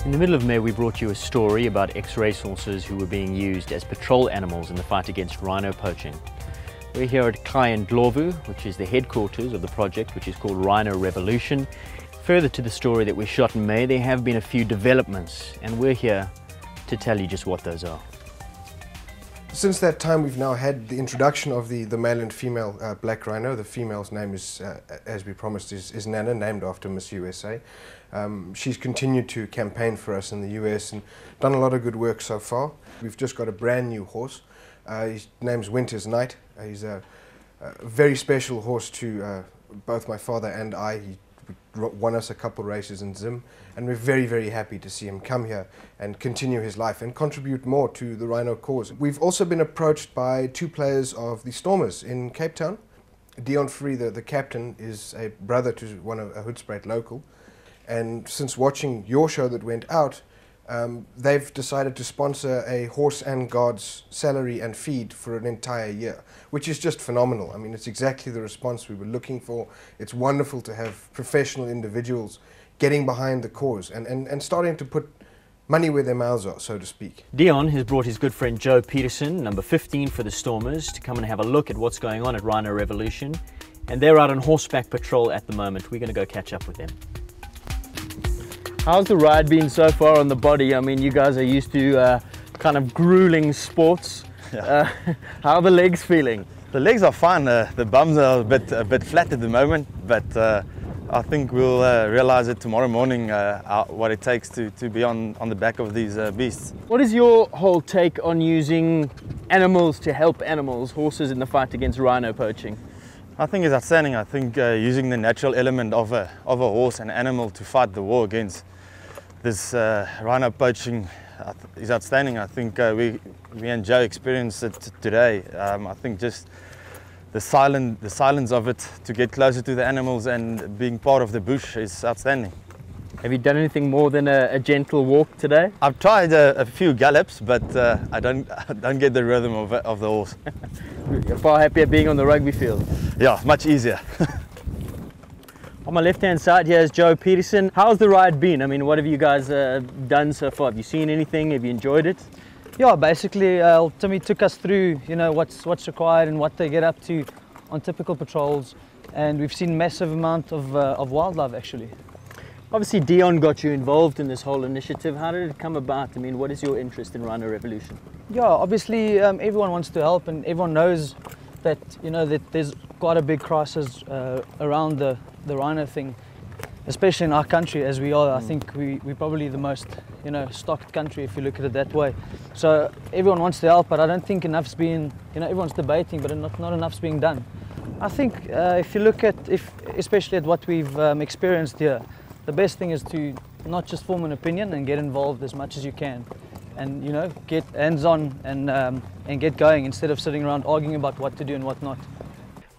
In the middle of May, we brought you a story about ex-racehorses who were being used as patrol animals in the fight against rhino poaching. We're here at Ndlovu, which is the headquarters of the project, which is called Rhino Revolution. Further to the story that we shot in May, there have been a few developments, and we're here to tell you just what those are. Since that time, we've now had the introduction of the male and female black rhino. The female's name is, as we promised, is Nana, named after Miss USA. She's continued to campaign for us in the US and done a lot of good work so far. We've just got a brand new horse. His name's Winter's Night. He's a very special horse to both my father and I. He won us a couple races in Zim, and we're very, very happy to see him come here and continue his life and contribute more to the rhino cause. We've also been approached by two players of the Stormers in Cape Town. Deon Fourie, the captain, is a brother to one of a Hoedspruit local, and since watching your show that went out, they've decided to sponsor a horse and guard's salary and feed for an entire year, which is just phenomenal. I mean, it's exactly the response we were looking for. It's wonderful to have professional individuals getting behind the cause and starting to put money where their mouths are, so to speak. Deon has brought his good friend Joe Pietersen, number 15 for the Stormers, to come and have a look at what's going on at Rhino Revolution. And they're out on horseback patrol at the moment. We're going to go catch up with them. How's the ride been so far on the body? I mean, you guys are used to kind of grueling sports. Yeah. How are the legs feeling? The legs are fine. The bums are a bit flat at the moment, but I think we'll realize it tomorrow morning what it takes to be on the back of these beasts. What is your whole take on using animals to help animals, horses, in the fight against rhino poaching? I think it's outstanding. I think using the natural element of a horse and animal to fight the war against this rhino poaching is outstanding. I think we and Joe experienced it today. I think just the silence of it to get closer to the animals and being part of the bush is outstanding. Have you done anything more than a gentle walk today? I've tried a few gallops, but I don't get the rhythm of the horse. You're far happier being on the rugby field? Yeah, much easier. On my left-hand side here is Joe Pietersen. How's the ride been? I mean, what have you guys done so far? Have you seen anything? Have you enjoyed it? Yeah, basically, Timmy took us through, you know, what's required and what they get up to on typical patrols, and we've seen massive amount of wildlife actually. Obviously, Deon got you involved in this whole initiative. How did it come about? I mean, what is your interest in Rhino Revolution? Yeah, obviously, everyone wants to help, and everyone knows that, you know, that there's quite a big crisis around the rhino thing, especially in our country as we are. I think we're probably the most, you know, stocked country if you look at it that way. So everyone wants to help, but I don't think enough's being, you know, everyone's debating, but not enough's being done. I think if you look at, especially at what we've experienced here, the best thing is to not just form an opinion and get involved as much as you can, and, you know, get hands-on and get going instead of sitting around arguing about what to do and what not.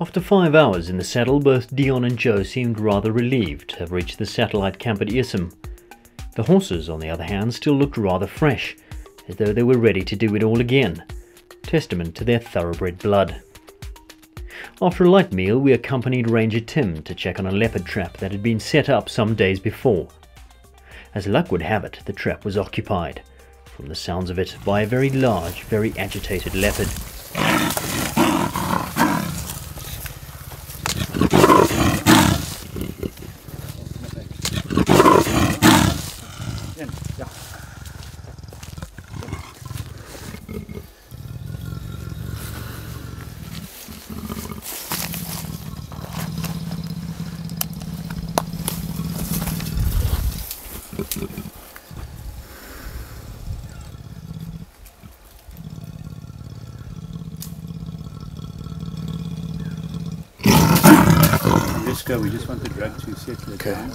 After 5 hours in the saddle, both Deon and Joe seemed rather relieved to have reached the satellite camp at Pietersen. The horses, on the other hand, still looked rather fresh, as though they were ready to do it all again, testament to their thoroughbred blood. After a light meal, we accompanied Ranger Tim to check on a leopard trap that had been set up some days before. As luck would have it, the trap was occupied, from the sounds of it, by a very large, very agitated leopard. Let's go, we just want the drug to settle it down.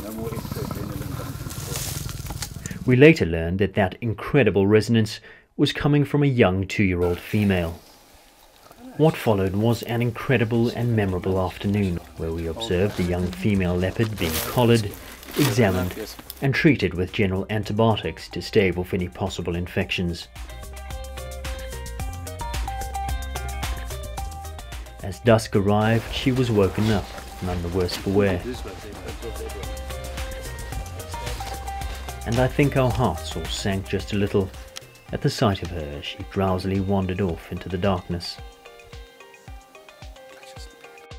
No more extra adrenaline. We later learned that that incredible resonance was coming from a young 2-year-old female. What followed was an incredible and memorable afternoon, where we observed the young female leopard being collared, examined and treated with general antibiotics to stave off any possible infections. As dusk arrived, she was woken up, none the worse for wear. and I think our hearts all sank just a little at the sight of her as she drowsily wandered off into the darkness.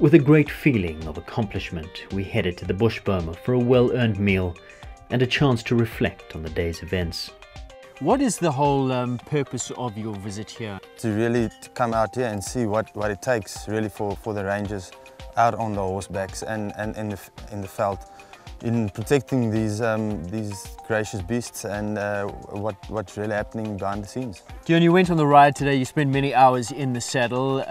With a great feeling of accomplishment, we headed to the bush boma for a well-earned meal and a chance to reflect on the day's events. What is the whole purpose of your visit here? To really come out here and see what it takes really for the rangers out on the horsebacks and in the veld, in protecting these gracious beasts and what's really happening behind the scenes. Deon, you went on the ride today, you spent many hours in the saddle.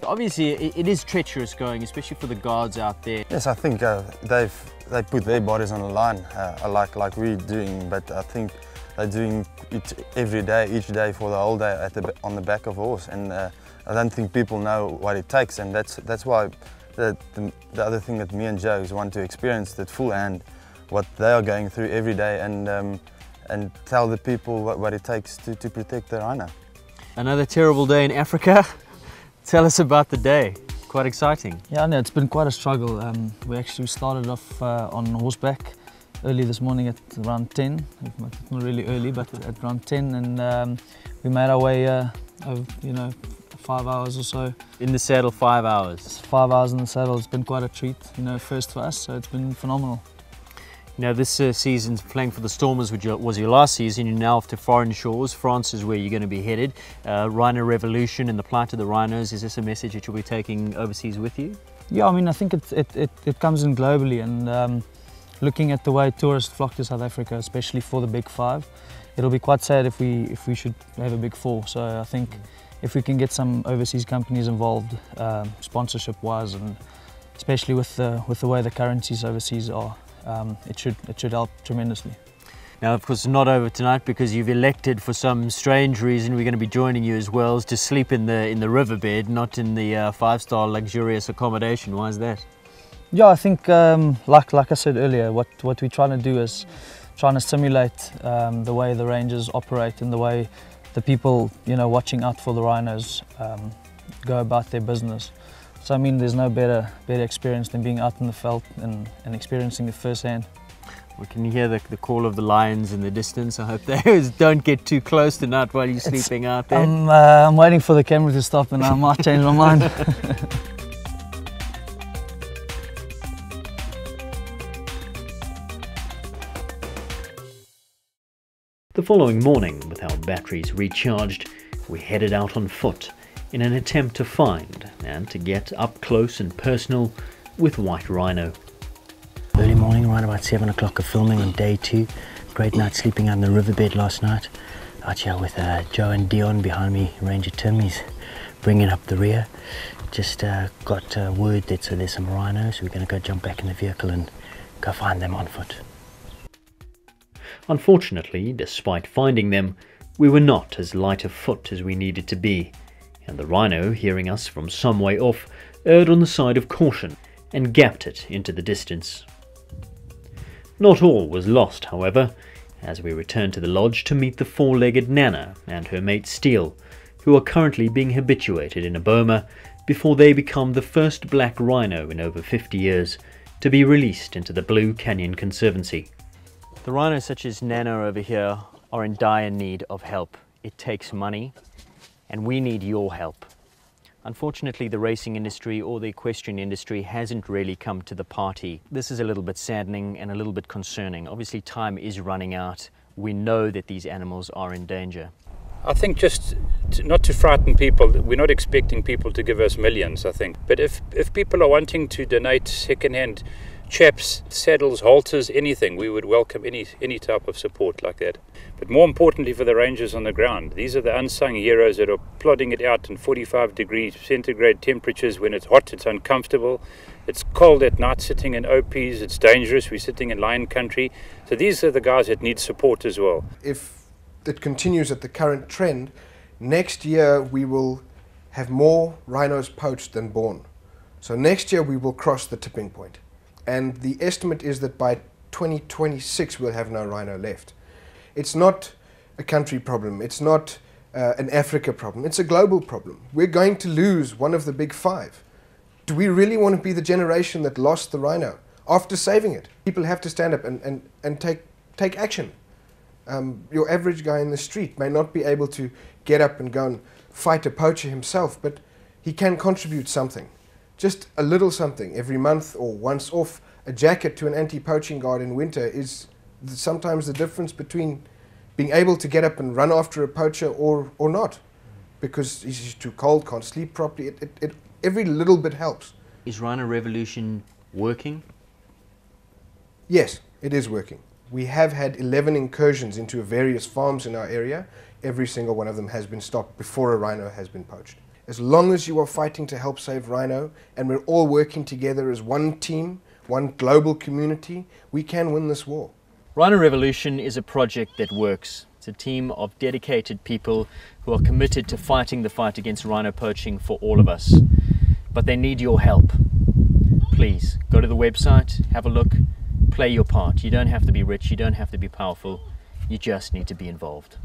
Obviously it is treacherous going, especially for the guards out there. Yes, I think they put their bodies on the line like we're doing, but I think they're doing it every day, each day for the whole day on the back of a horse, and I don't think people know what it takes, and that's why the other thing that me and Joe want to experience that full hand, what they are going through every day, and tell the people what it takes to protect the rhino. Another terrible day in Africa. Tell us about the day. Quite exciting. Yeah, no, it's been quite a struggle. We actually started off on horseback early this morning at around 10, not really early, but at around 10, and we made our way over, 5 hours or so. In the saddle, 5 hours? 5 hours in the saddle. It's been quite a treat, first for us, so it's been phenomenal. Now this season's playing for the Stormers, which was your last season. You're now off to foreign shores. France is where you're going to be headed. Rhino Revolution and the plight of the Rhinos. Is this a message that you'll be taking overseas with you? Yeah, I mean, I think it comes in globally, and looking at the way tourists flock to South Africa, especially for the Big Five, it'll be quite sad if we should have a Big Four. So I think if we can get some overseas companies involved, sponsorship-wise, and especially with the way the currencies overseas are, it should help tremendously. Now, of course, it's not over tonight because you've elected, for some strange reason, we're going to be joining you as well, to sleep in the riverbed, not in the five-star luxurious accommodation. Why is that? Yeah, I think, like I said earlier, what we're trying to do is trying to simulate the way the rangers operate and the way the people, watching out for the rhinos go about their business. So I mean, there's no better experience than being out in the veld and experiencing it firsthand. We can hear the call of the lions in the distance. I hope they don't get too close tonight while you're sleeping out there. I'm waiting for the camera to stop and I might change my mind. The following morning, with our batteries recharged, we headed out on foot in an attempt to find and to get up close and personal with White Rhino. Early morning, around about 7 o'clock of filming on day 2. Great night sleeping on the riverbed last night. Out here with Joe and Deon behind me, Ranger Tim, he's bringing up the rear. Just got word that there's some rhinos, so we're going to go jump back in the vehicle and go find them on foot. Unfortunately, despite finding them, we were not as light of foot as we needed to be, and the rhino, hearing us from some way off, erred on the side of caution and gapped it into the distance. Not all was lost, however, as we returned to the lodge to meet the four-legged Nana and her mate Steele, who are currently being habituated in a boma before they become the first black rhino in over 50 years to be released into the Blue Canyon Conservancy. The rhinos such as Nana over here are in dire need of help. It takes money, and we need your help. Unfortunately, the racing industry or the equestrian industry hasn't really come to the party. This is a little bit saddening and a little bit concerning. Obviously, time is running out. We know that these animals are in danger. I think just not to frighten people, we're not expecting people to give us millions, I think. But if people are wanting to donate second-hand chaps, saddles, halters, anything, we would welcome any type of support like that. But more importantly for the rangers on the ground, these are the unsung heroes that are plodding it out in 45 degrees centigrade temperatures. When it's hot, it's uncomfortable. It's cold at night sitting in OPs, it's dangerous. We're sitting in lion country. So these are the guys that need support as well. If it continues at the current trend, next year we will have more rhinos poached than born. So next year we will cross the tipping point. And the estimate is that by 2026 we'll have no rhino left. It's not a country problem, it's not an Africa problem, it's a global problem. We're going to lose one of the Big Five. Do we really want to be the generation that lost the rhino after saving it? People have to stand up and take action. Your average guy in the street may not be able to get up and go and fight a poacher himself, but he can contribute something. Just a little something every month, or once off. A jacket to an anti-poaching guard in winter is sometimes the difference between being able to get up and run after a poacher or not, because he's too cold, can't sleep properly. Every little bit helps. Is Rhino Revolution working? Yes, it is working. We have had 11 incursions into various farms in our area. Every single one of them has been stopped before a rhino has been poached. As long as you are fighting to help save rhino, and we're all working together as one team, one global community, we can win this war. Rhino Revolution is a project that works. It's a team of dedicated people who are committed to fighting the fight against rhino poaching for all of us. But they need your help. Please, go to the website, have a look, play your part. You don't have to be rich, you don't have to be powerful, you just need to be involved.